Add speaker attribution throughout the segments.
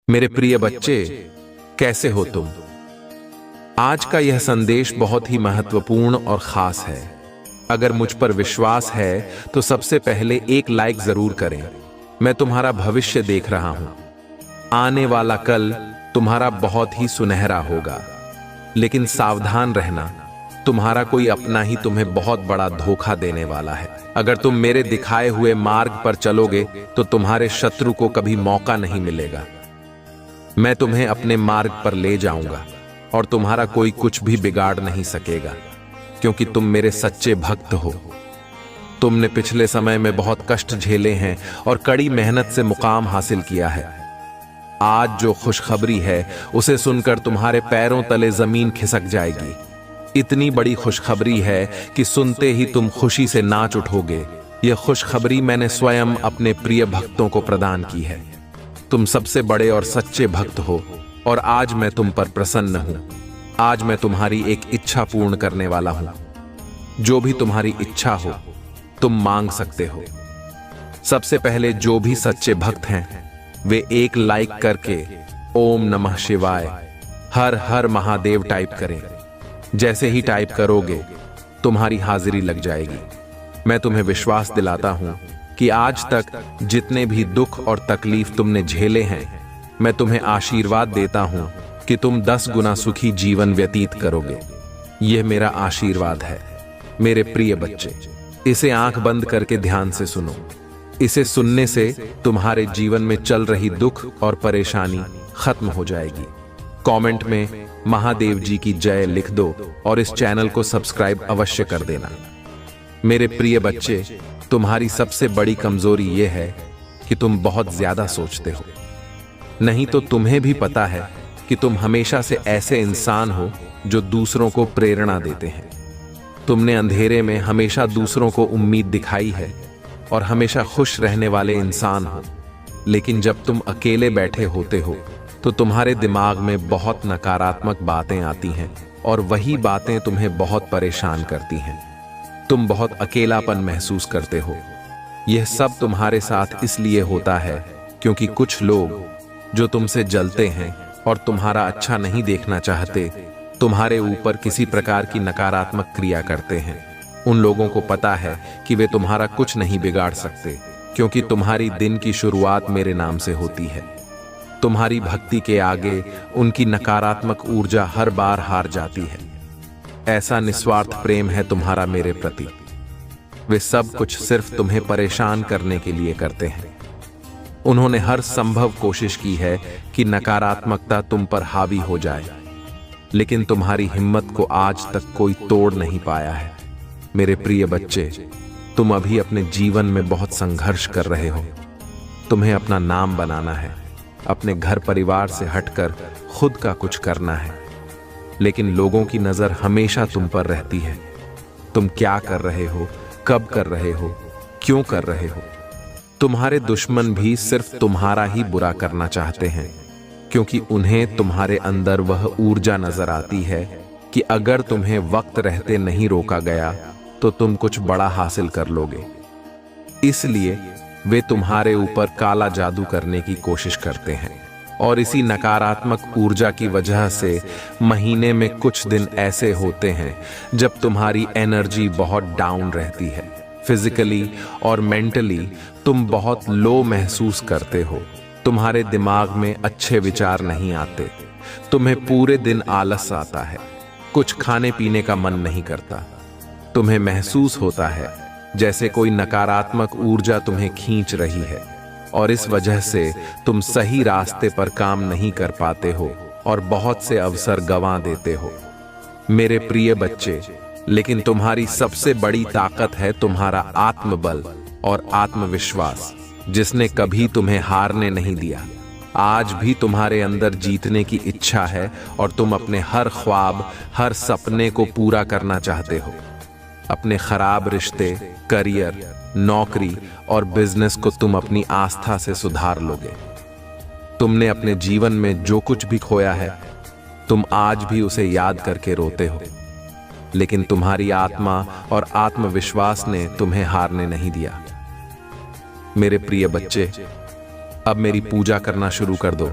Speaker 1: मेरे प्रिय बच्चे, कैसे हो तुम? आज का यह संदेश बहुत ही महत्वपूर्ण और खास है। अगर मुझ पर विश्वास है तो सबसे पहले एक लाइक जरूर करें। मैं तुम्हारा भविष्य देख रहा हूं। आने वाला कल तुम्हारा बहुत ही सुनहरा होगा। लेकिन सावधान रहना, तुम्हारा कोई अपना ही तुम्हें बहुत बड़ा धोखा देने वाला है। अगर तुम मेरे दिखाए हुए मार्ग पर चलोगे तो तुम्हारे शत्रु को कभी मौका नहीं मिलेगा। मैं तुम्हें अपने मार्ग पर ले जाऊंगा और तुम्हारा कोई कुछ भी बिगाड़ नहीं सकेगा, क्योंकि तुम मेरे सच्चे भक्त हो। तुमने पिछले समय में बहुत कष्ट झेले हैं और कड़ी मेहनत से मुकाम हासिल किया है। आज जो खुशखबरी है उसे सुनकर तुम्हारे पैरों तले जमीन खिसक जाएगी। इतनी बड़ी खुशखबरी है कि सुनते ही तुम खुशी से नाच उठोगे। यह खुशखबरी मैंने स्वयं अपने प्रिय भक्तों को प्रदान की है। तुम सबसे बड़े और सच्चे भक्त हो और आज मैं तुम पर प्रसन्न हूं। आज मैं तुम्हारी एक इच्छा पूर्ण करने वाला हूं। जो भी तुम्हारी इच्छा हो तुम मांग सकते हो। सबसे पहले जो भी सच्चे भक्त हैं वे एक लाइक करके ओम नमः शिवाय, हर हर महादेव टाइप करें। जैसे ही टाइप करोगे तुम्हारी हाजिरी लग जाएगी। मैं तुम्हें विश्वास दिलाता हूं कि आज तक जितने भी दुख और तकलीफ तुमने झेले हैं, मैं तुम्हें आशीर्वाद देता हूं कि तुम 10 गुना सुखी जीवन व्यतीत करोगे। यह मेरा आशीर्वाद है। मेरे प्रिय बच्चे, इसे आंख बंद करके ध्यान से सुनो। इसे सुनने से तुम्हारे जीवन में चल रही दुख और परेशानी खत्म हो जाएगी। कमेंट में महादेव जी की जय लिख दो और इस चैनल को सब्सक्राइब अवश्य कर देना। मेरे प्रिय बच्चे, तुम्हारी सबसे बड़ी कमजोरी यह है कि तुम बहुत ज्यादा सोचते हो। नहीं तो तुम्हें भी पता है कि तुम हमेशा से ऐसे इंसान हो जो दूसरों को प्रेरणा देते हैं। तुमने अंधेरे में हमेशा दूसरों को उम्मीद दिखाई है और हमेशा खुश रहने वाले इंसान हो। लेकिन जब तुम अकेले बैठे होते हो तो तुम्हारे दिमाग में बहुत नकारात्मक बातें आती हैं और वही बातें तुम्हें बहुत परेशान करती हैं। तुम बहुत अकेलापन महसूस करते हो। यह सब तुम्हारे साथ इसलिए होता है क्योंकि कुछ लोग जो तुमसे जलते हैं और तुम्हारा अच्छा नहीं देखना चाहते, तुम्हारे ऊपर किसी प्रकार की नकारात्मक क्रिया करते हैं। उन लोगों को पता है कि वे तुम्हारा कुछ नहीं बिगाड़ सकते, क्योंकि तुम्हारी दिन की शुरुआत मेरे नाम से होती है। तुम्हारी भक्ति के आगे उनकी नकारात्मक ऊर्जा हर बार हार जाती है। ऐसा निस्वार्थ प्रेम है तुम्हारा मेरे प्रति। वे सब कुछ सिर्फ तुम्हें परेशान करने के लिए करते हैं। उन्होंने हर संभव कोशिश की है कि नकारात्मकता तुम पर हावी हो जाए, लेकिन तुम्हारी हिम्मत को आज तक कोई तोड़ नहीं पाया है। मेरे प्रिय बच्चे, तुम अभी अपने जीवन में बहुत संघर्ष कर रहे हो। तुम्हें अपना नाम बनाना है, अपने घर परिवार से हटकर खुद का कुछ करना है। लेकिन लोगों की नजर हमेशा तुम पर रहती है। तुम क्या कर रहे हो, कब कर रहे हो, क्यों कर रहे हो। तुम्हारे दुश्मन भी सिर्फ तुम्हारा ही बुरा करना चाहते हैं, क्योंकि उन्हें तुम्हारे अंदर वह ऊर्जा नजर आती है कि अगर तुम्हें वक्त रहते नहीं रोका गया तो तुम कुछ बड़ा हासिल कर लोगे। इसलिए वे तुम्हारे ऊपर काला जादू करने की कोशिश करते हैं। और इसी नकारात्मक ऊर्जा की वजह से महीने में कुछ दिन ऐसे होते हैं जब तुम्हारी एनर्जी बहुत डाउन रहती है। फिजिकली और मेंटली तुम बहुत लो महसूस करते हो। तुम्हारे दिमाग में अच्छे विचार नहीं आते। तुम्हें पूरे दिन आलस आता है। कुछ खाने पीने का मन नहीं करता। तुम्हें महसूस होता है जैसे कोई नकारात्मक ऊर्जा तुम्हें खींच रही है, और इस वजह से तुम सही रास्ते पर काम नहीं कर पाते हो और बहुत से अवसर गंवा देते हो। मेरे प्रिय बच्चे, लेकिन तुम्हारी सबसे बड़ी ताकत है तुम्हारा आत्मबल और आत्मविश्वास, जिसने कभी तुम्हें हारने नहीं दिया। आज भी तुम्हारे अंदर जीतने की इच्छा है और तुम अपने हर ख्वाब, हर सपने को पूरा करना चाहते हो। अपने खराब रिश्ते, करियर, नौकरी और बिजनेस को तुम अपनी आस्था से सुधार लोगे। तुमने अपने जीवन में जो कुछ भी खोया है, तुम आज भी उसे याद करके रोते हो, लेकिन तुम्हारी आत्मा और आत्मविश्वास ने तुम्हें हारने नहीं दिया। मेरे प्रिय बच्चे, अब मेरी पूजा करना शुरू कर दो।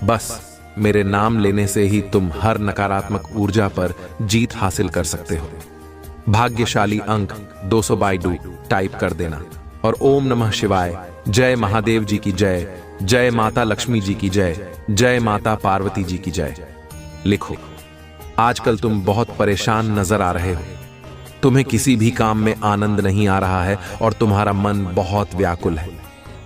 Speaker 1: बस मेरे नाम लेने से ही तुम हर नकारात्मक ऊर्जा पर जीत हासिल कर सकते हो। भाग्यशाली अंक 222 टाइप कर देना और ओम नमः शिवाय, जय महादेव जी की जय, जय माता लक्ष्मी जी की जय, जय माता पार्वती जी की जय लिखो। आजकल तुम बहुत परेशान नजर आ रहे हो, तुम्हें किसी भी काम में आनंद नहीं आ रहा है और तुम्हारा मन बहुत व्याकुल है।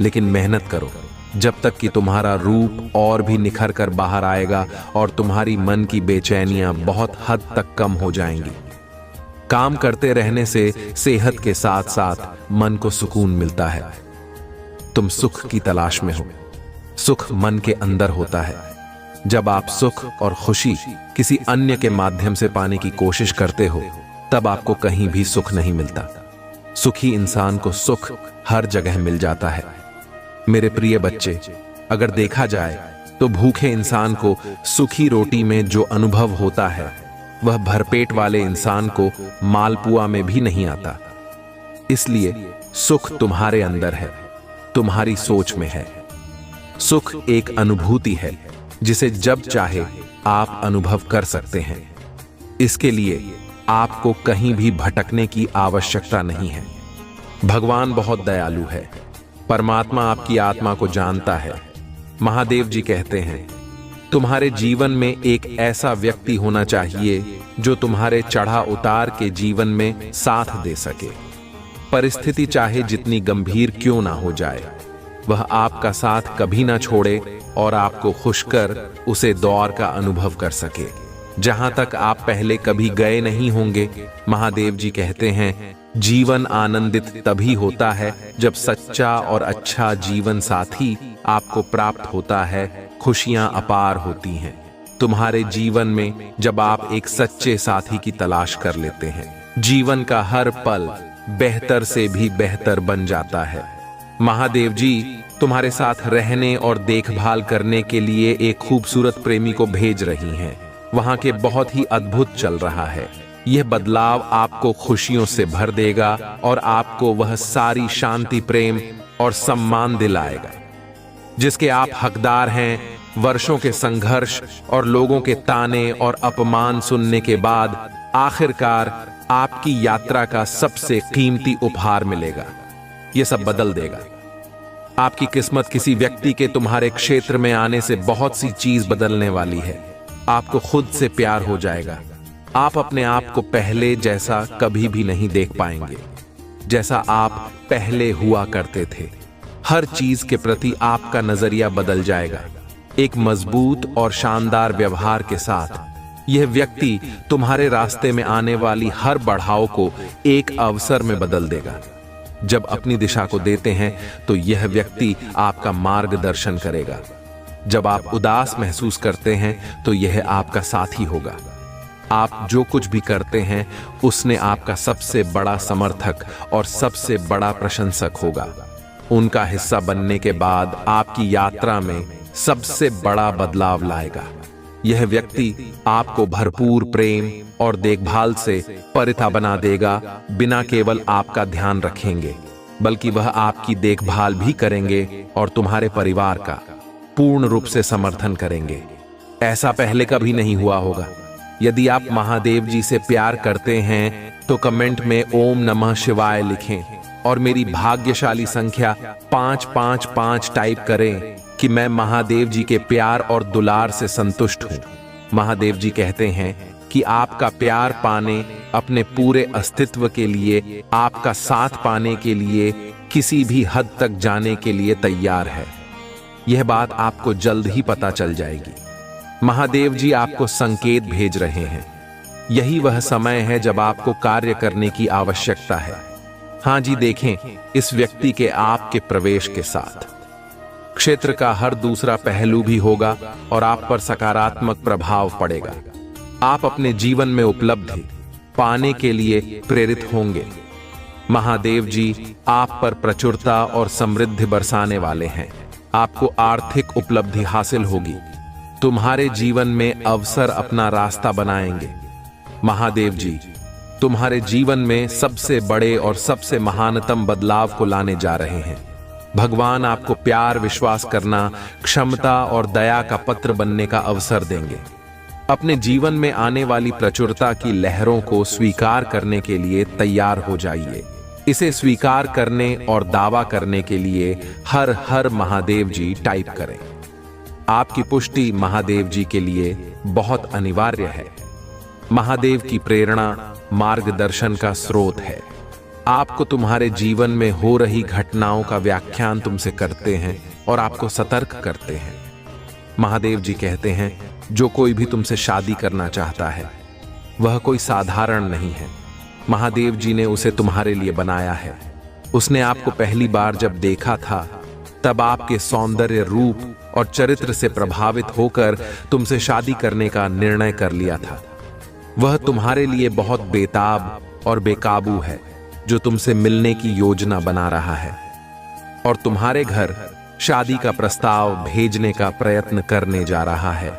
Speaker 1: लेकिन मेहनत करो जब तक कि तुम्हारा रूप और भी निखर कर बाहर आएगा और तुम्हारी मन की बेचैनियां बहुत हद तक कम हो जाएंगी। काम करते रहने से सेहत के साथ साथ मन को सुकून मिलता है। तुम सुख की तलाश में हो। सुख मन के अंदर होता है। जब आप सुख और खुशी किसी अन्य के माध्यम से पाने की कोशिश करते हो, तब आपको कहीं भी सुख नहीं मिलता। सुखी इंसान को सुख हर जगह मिल जाता है। मेरे प्रिय बच्चे, अगर देखा जाए तो भूखे इंसान को सूखी रोटी में जो अनुभव होता है, वह भरपेट वाले इंसान को मालपुआ में भी नहीं आता। इसलिए सुख तुम्हारे अंदर है, तुम्हारी सोच में है। सुख एक अनुभूति है जिसे जब चाहे आप अनुभव कर सकते हैं। इसके लिए आपको कहीं भी भटकने की आवश्यकता नहीं है। भगवान बहुत दयालु है। परमात्मा आपकी आत्मा को जानता है। महादेव जी कहते हैं, तुम्हारे जीवन में एक ऐसा व्यक्ति होना चाहिए जो तुम्हारे चढ़ा उतार के जीवन में साथ दे सके। परिस्थिति चाहे जितनी गंभीर क्यों ना हो जाए, वह आपका साथ कभी ना छोड़े और आपको खुश कर उसे दौर का अनुभव कर सके, जहां तक आप पहले कभी गए नहीं होंगे। महादेव जी कहते हैं, जीवन आनंदित तभी होता है जब सच्चा और अच्छा जीवन साथी आपको प्राप्त होता है, खुशियां अपार होती हैं तुम्हारे जीवन में जब आप एक सच्चे साथी की तलाश कर लेते हैं। जीवन का हर पल बेहतर से भी बेहतर बन जाता है। महादेव जी तुम्हारे साथ रहने और देखभाल करने के लिए एक खूबसूरत प्रेमी को भेज रही हैं। वहां के बहुत ही अद्भुत चल रहा है। यह बदलाव आपको खुशियों से भर देगा और आपको वह सारी शांति, प्रेम और सम्मान दिलाएगा जिसके आप हकदार हैं। वर्षों के संघर्ष और लोगों के ताने और अपमान सुनने के बाद आखिरकार आपकी यात्रा का सबसे कीमती उपहार मिलेगा। यह सब बदल देगा। आपकी किस्मत किसी व्यक्ति के तुम्हारे क्षेत्र में आने से बहुत सी चीज बदलने वाली है। आपको खुद से प्यार हो जाएगा। आप अपने आप को पहले जैसा कभी भी नहीं देख पाएंगे, जैसा आप पहले हुआ करते थे। हर चीज के प्रति आपका नजरिया बदल जाएगा। एक मजबूत और शानदार व्यवहार के साथ यह व्यक्ति तुम्हारे रास्ते में आने वाली हर बढ़ाव को एक अवसर में बदल देगा। जब अपनी दिशा को देते हैं तो यह व्यक्ति आपका मार्गदर्शन करेगा। जब आप उदास महसूस करते हैं तो यह आपका साथी होगा। आप जो कुछ भी करते हैं उसने आपका सबसे बड़ा समर्थक और सबसे बड़ा प्रशंसक होगा। उनका हिस्सा बनने के बाद आपकी यात्रा में सबसे बड़ा बदलाव लाएगा। यह व्यक्ति आपको भरपूर प्रेम और देखभाल से परिता बना देगा। बिना केवल आपका ध्यान रखेंगे बल्कि वह आपकी देखभाल भी करेंगे और तुम्हारे परिवार का पूर्ण रूप से समर्थन करेंगे। ऐसा पहले कभी नहीं हुआ होगा। यदि आप महादेव जी से प्यार करते हैं तो कमेंट में ओम नमः शिवाय लिखें और मेरी भाग्यशाली संख्या 555 टाइप करें कि मैं महादेव जी के प्यार और दुलार से संतुष्ट हूं। महादेव जी कहते हैं कि आपका प्यार पाने, अपने पूरे अस्तित्व के लिए, आपका साथ पाने के लिए, किसी भी हद तक जाने के लिए तैयार है। यह बात आपको जल्द ही पता चल जाएगी। महादेव जी आपको संकेत भेज रहे हैं। यही वह समय है जब आपको कार्य करने की आवश्यकता है। हाँ जी, देखें, इस व्यक्ति के आपके प्रवेश के साथ क्षेत्र का हर दूसरा पहलू भी होगा और आप पर सकारात्मक प्रभाव पड़ेगा। आप अपने जीवन में उपलब्धि पाने के लिए प्रेरित होंगे। महादेव जी आप पर प्रचुरता और समृद्धि बरसाने वाले हैं। आपको आर्थिक उपलब्धि हासिल होगी। तुम्हारे जीवन में अवसर अपना रास्ता बनाएंगे। महादेव जी तुम्हारे जीवन में सबसे बड़े और सबसे महानतम बदलाव को लाने जा रहे हैं। भगवान आपको प्यार, विश्वास करना, क्षमता और दया का पत्र बनने का अवसर देंगे। अपने जीवन में आने वाली प्रचुरता की लहरों को स्वीकार करने के लिए तैयार हो जाइए। इसे स्वीकार करने और दावा करने के लिए हर हर महादेव जी टाइप करें। आपकी पुष्टि महादेव जी के लिए बहुत अनिवार्य है। महादेव की प्रेरणा मार्गदर्शन का स्रोत है। आपको तुम्हारे जीवन में हो रही घटनाओं का व्याख्यान तुमसे करते हैं और आपको सतर्क करते हैं। महादेव जी कहते हैं, जो कोई भी तुमसे शादी करना चाहता है वह कोई साधारण नहीं है। महादेव जी ने उसे तुम्हारे लिए बनाया है। उसने आपको पहली बार जब देखा था तब आपके सौंदर्य, रूप और चरित्र से प्रभावित होकर तुमसे शादी करने का निर्णय कर लिया था। वह तुम्हारे लिए बहुत बेताब और बेकाबू है, जो तुमसे मिलने की योजना बना रहा है और तुम्हारे घर शादी का प्रस्ताव भेजने का प्रयत्न करने जा रहा है।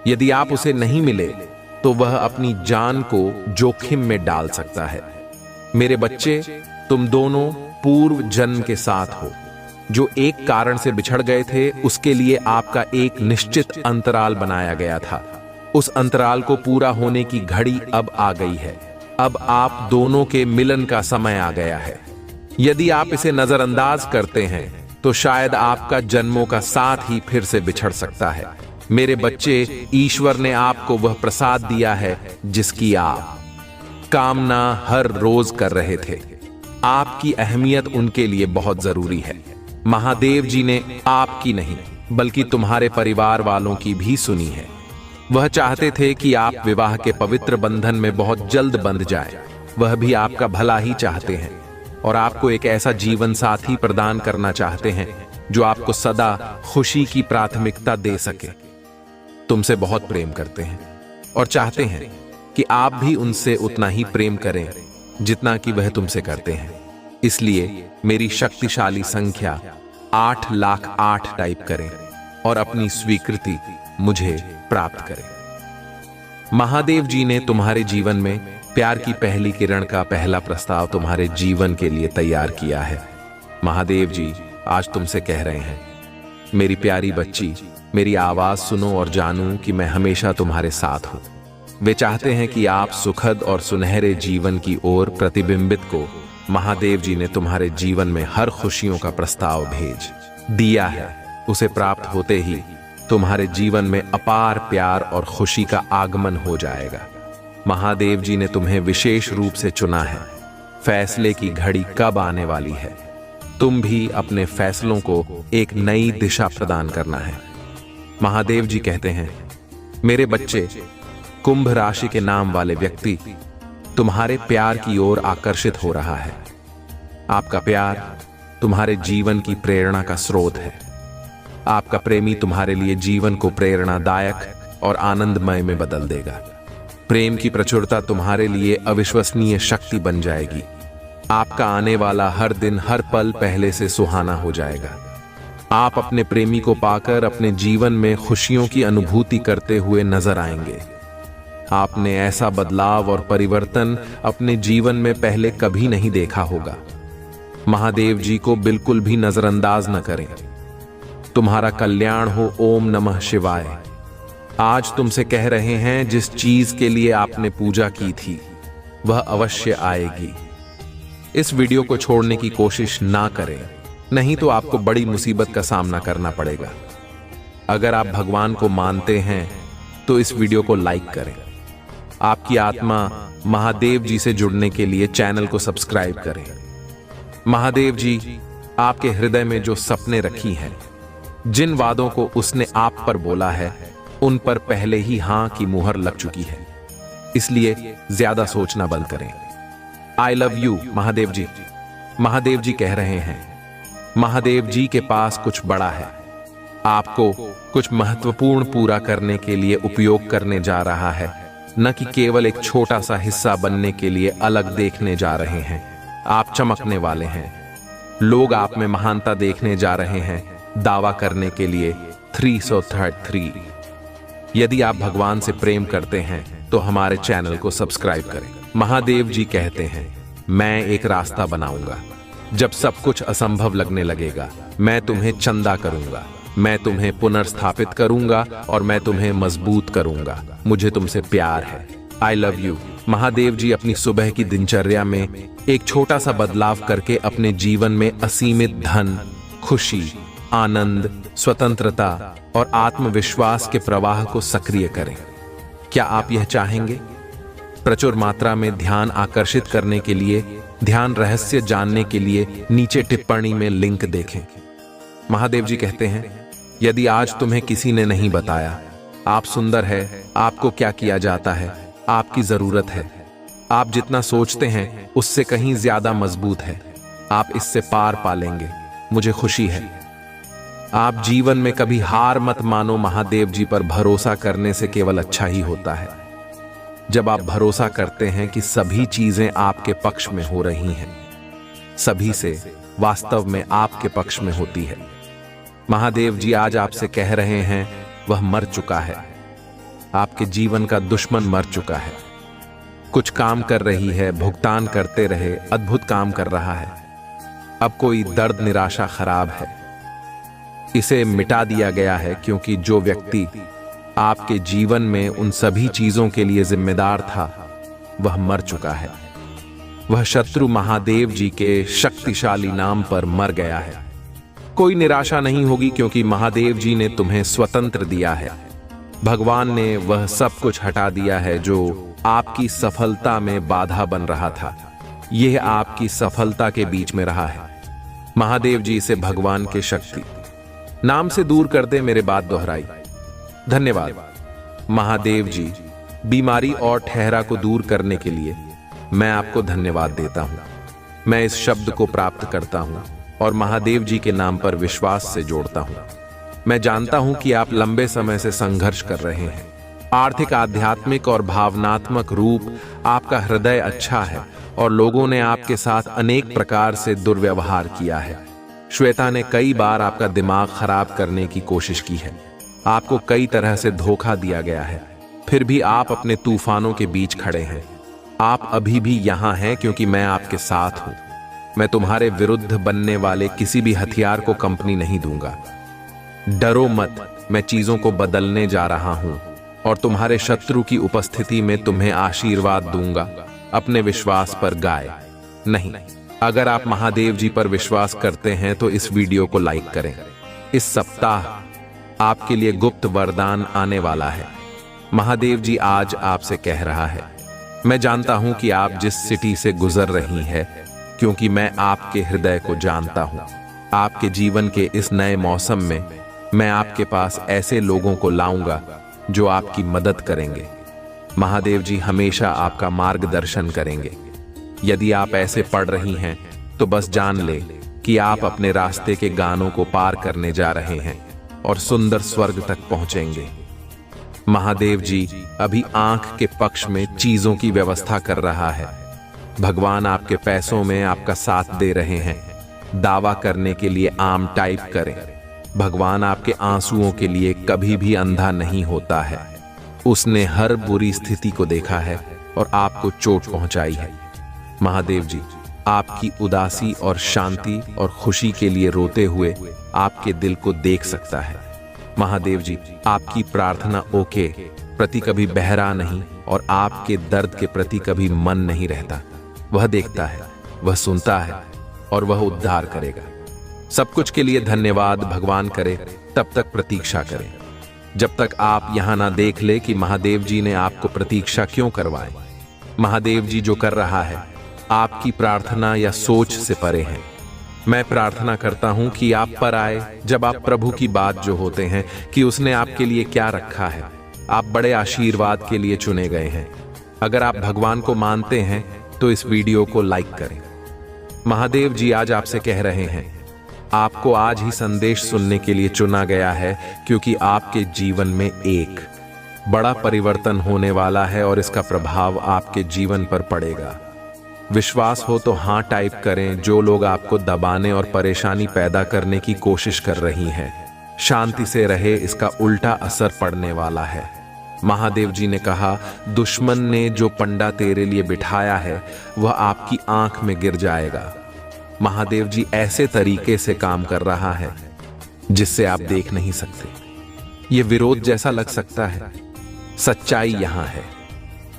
Speaker 1: यदि आप उसे नहीं मिले तो वह अपनी जान को जोखिम में डाल सकता है। मेरे बच्चे, तुम दोनों पूर्व जन्म के साथ हो। जो एक कारण से बिछड़ गए थे उसके लिए आपका एक निश्चित अंतराल बनाया गया था। उस अंतराल को पूरा होने की घड़ी अब आ गई है। अब आप दोनों के मिलन का समय आ गया है। यदि आप इसे नजरअंदाज करते हैं तो शायद आपका जन्मों का साथ ही फिर से बिछड़ सकता है। मेरे बच्चे, ईश्वर ने आपको वह प्रसाद दिया है जिसकी आप कामना हर रोज कर रहे थे। आपकी अहमियत उनके लिए बहुत जरूरी है। महादेव जी ने आपकी नहीं बल्कि तुम्हारे परिवार वालों की भी सुनी है। वह चाहते थे कि आप विवाह के पवित्र बंधन में बहुत जल्द बंध जाएं। वह भी आपका भला ही चाहते हैं और आपको एक ऐसा जीवन साथी प्रदान करना चाहते हैं जो आपको सदा खुशी की प्राथमिकता दे सके। तुमसे बहुत प्रेम करते हैं और चाहते हैं कि आप भी उनसे उतना ही प्रेम करें जितना कि वह तुमसे करते हैं। इसलिए मेरी शक्तिशाली संख्या 8,08,000 टाइप करें और अपनी स्वीकृति मुझे प्राप्त करें। महादेव जी ने तुम्हारे जीवन में प्यार की पहली किरण का पहला प्रस्ताव तुम्हारे जीवन के लिए तैयार किया है। महादेव जी आज तुमसे कह रहे हैं, मेरी प्यारी बच्ची, मेरी आवाज सुनो और जानूं कि मैं हमेशा तुम्हारे साथ हूं। वे चाहते हैं कि आप सुखद और सुनहरे जीवन की ओर प्रतिबिंबित को महादेव जी ने तुम्हारे जीवन में हर खुशियों का प्रस्ताव भेज दिया है। उसे प्राप्त होते ही तुम्हारे जीवन में अपार प्यार और खुशी का आगमन हो जाएगा। महादेव जी ने तुम्हें विशेष रूप से चुना है। फैसले की घड़ी कब आने वाली है। तुम भी अपने फैसलों को एक नई दिशा प्रदान करना है। महादेव जी कहते हैं, मेरे बच्चे, कुंभ राशि के नाम वाले व्यक्ति तुम्हारे प्यार की ओर आकर्षित हो रहा है। आपका प्यार तुम्हारे जीवन की प्रेरणा का स्रोत है। आपका प्रेमी तुम्हारे लिए जीवन को प्रेरणादायक और आनंदमय में बदल देगा। प्रेम की प्रचुरता तुम्हारे लिए अविश्वसनीय शक्ति बन जाएगी। आपका आने वाला हर दिन, हर पल पहले से सुहाना हो जाएगा। आप अपने प्रेमी को पाकर अपने जीवन में खुशियों की अनुभूति करते हुए नजर आएंगे। आपने ऐसा बदलाव और परिवर्तन अपने जीवन में पहले कभी नहीं देखा होगा। महादेव जी को बिल्कुल भी नजरअंदाज न करें। तुम्हारा कल्याण हो। ओम नमः शिवाय। आज तुमसे कह रहे हैं, जिस चीज के लिए आपने पूजा की थी वह अवश्य आएगी। इस वीडियो को छोड़ने की कोशिश ना करें, नहीं तो आपको बड़ी मुसीबत का सामना करना पड़ेगा। अगर आप भगवान को मानते हैं तो इस वीडियो को लाइक करें। आपकी आत्मा महादेव जी से जुड़ने के लिए चैनल को सब्सक्राइब करें। महादेव जी आपके हृदय में जो सपने रखी हैं, जिन वादों को उसने आप पर बोला है, उन पर पहले ही हां की मुहर लग चुकी है। इसलिए ज्यादा सोचना बंद करें। आई लव यू महादेव जी। महादेव जी कह रहे हैं, महादेव जी के पास कुछ बड़ा है। आपको कुछ महत्वपूर्ण पूरा करने के लिए उपयोग करने जा रहा है, न कि केवल एक छोटा सा हिस्सा बनने के लिए अलग देखने जा रहे हैं। आप चमकने वाले हैं। लोग आप में महानता देखने जा रहे हैं। दावा करने के लिए 333। यदि आप भगवान से प्रेम करते हैं तो हमारे चैनल को सब्सक्राइब करें। महादेव जी कहते हैं, मैं एक रास्ता बनाऊंगा। जब सब कुछ असंभव लगने लगेगा, मैं तुम्हें चंदा करूंगा, मैं तुम्हें पुनर्स्थापित करूंगा और मैं तुम्हें मजबूत करूंगा। मुझे तुमसे प्यार है। I love you. Mahadev ji अपनी सुबह की दिनचर्या में एक छोटा सा बदलाव करके अपने जीवन में असीमित धन, खुशी, आनंद, स्वतंत्रता और आत्मविश्वास के प्रवाह को सक्रिय करें। क्या आप यह चाहेंगे? प्रचुर मात्रा में ध्यान आकर्षित करने के लिए, ध्यान रहस्य जानने के लिए नीचे टिप्पणी में लिंक देखें। महादेव जी कहते हैं, यदि आज तुम्हें किसी ने नहीं बताया आप सुंदर है, आपको क्या किया जाता है, आपकी जरूरत है, आप जितना सोचते हैं उससे कहीं ज्यादा मजबूत है, आप इससे पार पालेंगे, मुझे खुशी है। आप जीवन में कभी हार मत मानो। महादेव जी पर भरोसा करने से केवल अच्छा ही होता है। जब आप भरोसा करते हैं कि सभी चीजें आपके पक्ष में हो रही हैं, सभी से वास्तव में आपके पक्ष में होती है। महादेव जी आज आपसे कह रहे हैं, वह मर चुका है, आपके जीवन का दुश्मन मर चुका है। कुछ काम कर रही है, भुगतान करते रहे, अद्भुत काम कर रहा है। अब कोई दर्द, निराशा खराब है, इसे मिटा दिया गया है, क्योंकि जो व्यक्ति आपके जीवन में उन सभी चीजों के लिए जिम्मेदार था वह मर चुका है। वह शत्रु महादेव जी के शक्तिशाली नाम पर मर गया है। कोई निराशा नहीं होगी, क्योंकि महादेव जी ने तुम्हें स्वतंत्र दिया है। भगवान ने वह सब कुछ हटा दिया है जो आपकी सफलता में बाधा बन रहा था। यह आपकी सफलता के बीच में रहा है। महादेव जी इसे भगवान के शक्ति नाम से दूर कर दे। मेरे बात दोहराई। धन्यवाद महादेव जी। बीमारी और ठहरा को दूर करने के लिए मैं आपको धन्यवाद देता हूं। मैं इस शब्द को प्राप्त करता हूं और महादेव जी के नाम पर विश्वास से जोड़ता हूं। मैं जानता हूं कि आप लंबे समय से संघर्ष कर रहे हैं। आर्थिक, आध्यात्मिक और भावनात्मक रूप आपका हृदय अच्छा है और लोगों ने आपके साथ अनेक प्रकार से दुर्व्यवहार किया है। श्वेता ने कई बार आपका दिमाग खराब करने की कोशिश की है। आपको कई तरह से धोखा दिया गया है, फिर भी आप अपने तूफानों के बीच खड़े हैं। आप अभी भी यहां हैं क्योंकि मैं आपके साथ हूं। मैं तुम्हारे विरुद्ध बनने वाले किसी भी हथियार को कंपनी नहीं दूंगा। डरो मत, मैं चीजों को बदलने जा रहा हूं और तुम्हारे शत्रु की उपस्थिति में तुम्हें आशीर्वाद दूंगा। अपने विश्वास पर गाय नहीं। अगर आप महादेव जी पर विश्वास करते हैं तो इस वीडियो को लाइक करें। इस सप्ताह आपके लिए गुप्त वरदान आने वाला है। महादेव जी आज आपसे कह रहा है, मैं जानता हूं कि आप जिस सिटी से गुजर रही हैं, क्योंकि मैं आपके हृदय को जानता हूं। आपके जीवन के इस नए मौसम में मैं आपके पास ऐसे लोगों को लाऊंगा जो आपकी मदद करेंगे। महादेव जी हमेशा आपका मार्गदर्शन करेंगे। यदि आप ऐसे पढ़ रही हैं तो बस जान ले कि आप अपने रास्ते के गानों को पार करने जा रहे हैं और सुंदर स्वर्ग तक पहुंचेंगे। महादेव जी अभी आंख के पक्ष में चीजों की व्यवस्था कर रहा है। भगवान आपके पैसों में आपका साथ दे रहे हैं। दावा करने के लिए आम टाइप करें। भगवान आपके आंसुओं के लिए कभी भी अंधा नहीं होता है। उसने हर बुरी स्थिति को देखा है और आपको चोट पहुंचाई है। महादेव जी आपकी उदासी और शांति और खुशी के लिए रोते हुए आपके दिल को देख सकता है। महादेव जी आपकी प्रार्थना ओके प्रति कभी बहरा नहीं और आपके दर्द के प्रति कभी मन नहीं रहता। वह देखता है, वह सुनता है और वह उद्धार करेगा। सब कुछ के लिए धन्यवाद। भगवान करे तब तक प्रतीक्षा करें, जब तक आप यहां ना देख ले कि महादेव जी ने आपको प्रतीक्षा क्यों करवाए। महादेव जी जो कर रहा है आपकी प्रार्थना या सोच से परे है। मैं प्रार्थना करता हूं कि आप पर आए जब आप प्रभु की बात जो होते हैं कि उसने आपके लिए क्या रखा है। आप बड़े आशीर्वाद के लिए चुने गए हैं। अगर आप भगवान को मानते हैं तो इस वीडियो को लाइक करें। महादेव जी आज आपसे कह रहे हैं, आपको आज ही संदेश सुनने के लिए चुना गया है, क्योंकि आपके जीवन में एक बड़ा परिवर्तन होने वाला है और इसका प्रभाव आपके जीवन पर पड़ेगा। विश्वास हो तो हाँ टाइप करें। जो लोग आपको दबाने और परेशानी पैदा करने की कोशिश कर रही हैं, शांति से रहे, इसका उल्टा असर पड़ने वाला है। महादेव जी ने कहा, दुश्मन ने जो पंडा तेरे लिए बिठाया है वह आपकी आंख में गिर जाएगा। महादेव जी ऐसे तरीके से काम कर रहा है जिससे आप देख नहीं सकते। ये विरोध जैसा लग सकता है, सच्चाई यहां है।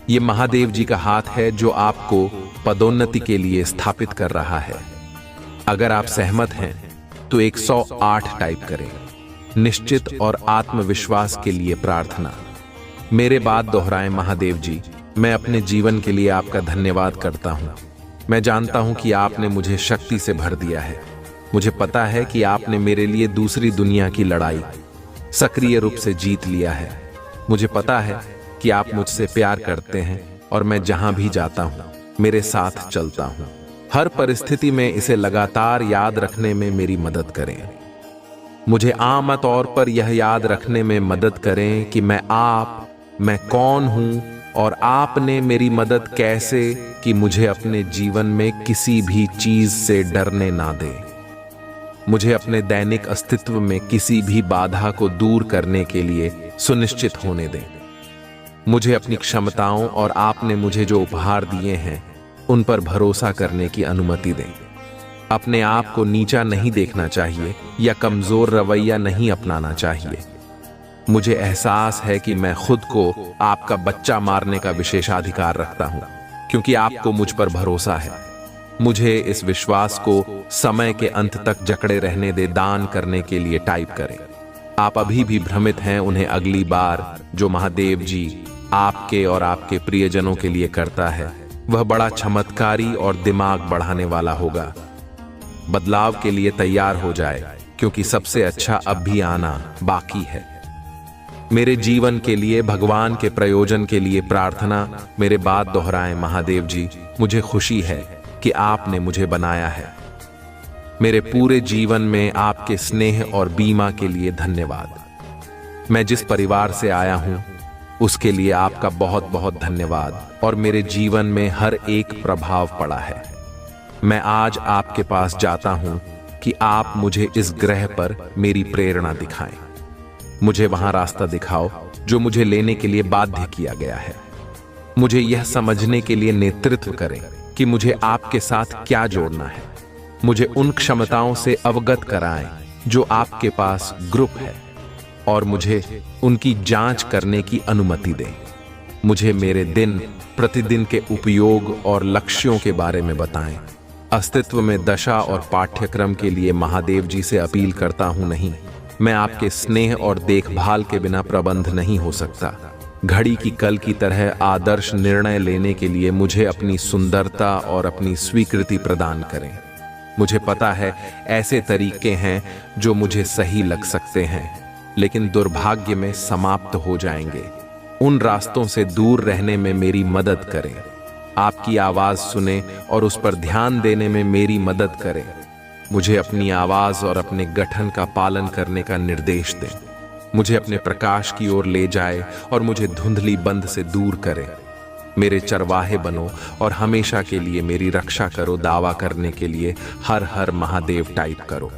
Speaker 1: ये महादेव जी का हाथ है जो आपको पदोन्नति के लिए स्थापित कर रहा है। अगर आप सहमत हैं तो 108 टाइप करें। निश्चित और आत्मविश्वास के लिए प्रार्थना। मेरे बाद दोहराएं, महादेव जी, मैं अपने जीवन के लिए आपका धन्यवाद करता हूं। मैं जानता हूं कि आपने मुझे शक्ति से भर दिया है। मुझे पता है कि आपने मेरे लिए दूसरी दुनिया की लड़ाई सक्रिय रूप से जीत लिया है। मुझे पता है कि आप मुझसे प्यार करते हैं और मैं जहां भी जाता हूं मेरे साथ चलता हूं। हर परिस्थिति में इसे लगातार याद रखने में मेरी मदद करें। मुझे आम तौर पर यह याद रखने में मदद करें कि मैं कौन हूं और आपने मेरी मदद कैसे कि मुझे अपने जीवन में किसी भी चीज से डरने ना दे। मुझे अपने दैनिक अस्तित्व में किसी भी बाधा को दूर करने के लिए सुनिश्चित होने दें। मुझे अपनी क्षमताओं और आपने मुझे जो उपहार दिए हैं उन पर भरोसा करने की अनुमति दें। अपने आप को नीचा नहीं देखना चाहिए या कमजोर रवैया नहीं अपनाना चाहिए। मुझे एहसास है कि मैं खुद को आपका बच्चा मारने का विशेषाधिकार रखता हूं क्योंकि आपको मुझ पर भरोसा है। मुझे इस विश्वास को समय के अंत तक जकड़े रहने दे। दान करने के लिए टाइप करें। आप अभी भी भ्रमित हैं, उन्हें अगली बार जो महादेव जी आपके और आपके प्रियजनों के लिए करता है वह बड़ा चमत्कारी और दिमाग बढ़ाने वाला होगा। बदलाव के लिए तैयार हो जाए क्योंकि सबसे अच्छा अब भी आना बाकी है। मेरे जीवन के लिए, भगवान के प्रयोजन के लिए प्रार्थना। मेरे बाद दोहराएं, महादेव जी, मुझे खुशी है कि आपने मुझे बनाया है। मेरे पूरे जीवन में आपके स्नेह और बीमा के लिए धन्यवाद। मैं जिस परिवार से आया हूं उसके लिए आपका बहुत बहुत धन्यवाद और मेरे जीवन में हर एक प्रभाव पड़ा है। मैं आज आपके पास जाता हूं कि आप मुझे इस ग्रह पर मेरी प्रेरणा दिखाएं। मुझे वहां रास्ता दिखाओ जो मुझे लेने के लिए बाध्य किया गया है। मुझे यह समझने के लिए नेतृत्व करें कि मुझे आपके साथ क्या जोड़ना है। मुझे उन क्षमताओं से अवगत कराएं जो आपके पास ग्रुप है और मुझे उनकी जांच करने की अनुमति दें। मुझे मेरे दिन प्रतिदिन के उपयोग और लक्ष्यों के बारे में बताएं। अस्तित्व में दशा और पाठ्यक्रम के लिए महादेव जी से अपील करता हूं, नहीं, मैं आपके स्नेह और देखभाल के बिना प्रबंध नहीं हो सकता। घड़ी की कल की तरह आदर्श निर्णय लेने के लिए मुझे अपनी सुंदरता और अपनी स्वीकृति प्रदान करें। मुझे पता है ऐसे तरीके हैं जो मुझे सही लग सकते हैं लेकिन दुर्भाग्य में समाप्त हो जाएंगे। उन रास्तों से दूर रहने में मेरी मदद करें। आपकी आवाज सुने और उस पर ध्यान देने में मेरी मदद करें। मुझे अपनी आवाज और अपने गठन का पालन करने का निर्देश दें। मुझे अपने प्रकाश की ओर ले जाए और मुझे धुंधली बंध से दूर करें। मेरे चरवाहे बनो और हमेशा के लिए मेरी रक्षा करो। दावा करने के लिए हर हर महादेव टाइप करो।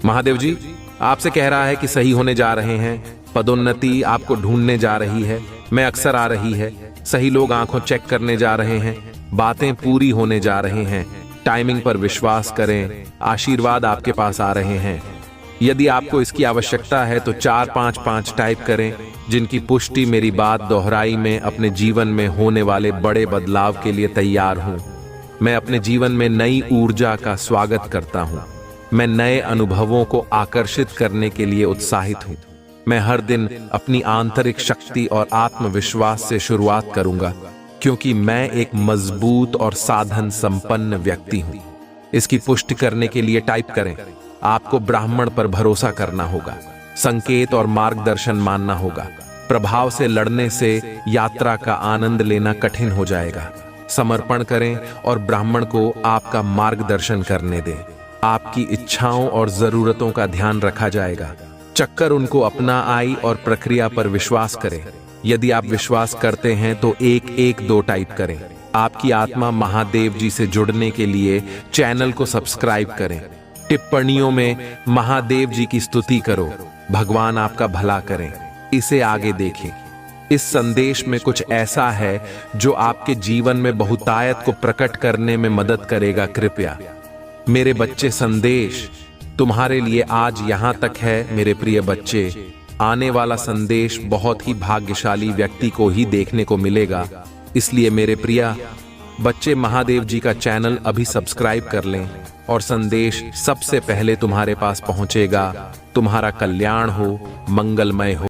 Speaker 1: महादेव जी आपसे कह रहा है कि सही होने जा रहे हैं। पदोन्नति आपको ढूंढने जा रही है। मैं अक्सर आ रही है। सही लोग आंखों चेक करने जा रहे हैं। बातें पूरी होने जा रहे हैं। टाइमिंग पर विश्वास करें। आशीर्वाद आपके पास आ रहे हैं। यदि आपको इसकी आवश्यकता है तो 455 टाइप करें, जिनकी पुष्टि मेरी बात दोहराई में अपने जीवन में होने वाले बड़े बदलाव के लिए तैयार हूं। मैं अपने जीवन में नई ऊर्जा का स्वागत करता हूं। मैं नए अनुभवों को आकर्षित करने के लिए उत्साहित हूं। मैं हर दिन अपनी आंतरिक शक्ति और आत्मविश्वास से शुरुआत करूंगा क्योंकि मैं एक मजबूत और साधन संपन्न व्यक्ति हूं। इसकी पुष्टि करने के लिए टाइप करें। आपको ब्राह्मण पर भरोसा करना होगा। संकेत और मार्गदर्शन मानना होगा। प्रभाव से लड़ने से यात्रा का आनंद लेना कठिन हो जाएगा। समर्पण करें और ब्राह्मण को आपका मार्गदर्शन करने दें। आपकी इच्छाओं और जरूरतों का ध्यान रखा जाएगा। चक्कर उनको अपना आई और प्रक्रिया पर विश्वास करें। यदि आप विश्वास करते हैं तो 112 टाइप करें। आपकी आत्मा महादेव जी से जुड़ने के लिए चैनल को सब्सक्राइब करें। टिप्पणियों में महादेव जी की स्तुति करो। भगवान आपका भला करें। इसे आगे देखें। इस संदेश में कुछ ऐसा है जो आपके जीवन में बहुतायत को प्रकट करने में मदद करेगा। कृपया मेरे बच्चे, संदेश तुम्हारे लिए आज यहाँ तक है। मेरे प्रिय बच्चे, आने वाला संदेश बहुत ही भाग्यशाली व्यक्ति को ही देखने को मिलेगा। इसलिए मेरे प्रिय बच्चे, महादेव जी का चैनल अभी सब्सक्राइब कर लें और संदेश सबसे पहले तुम्हारे पास पहुंचेगा। तुम्हारा कल्याण हो, मंगलमय हो।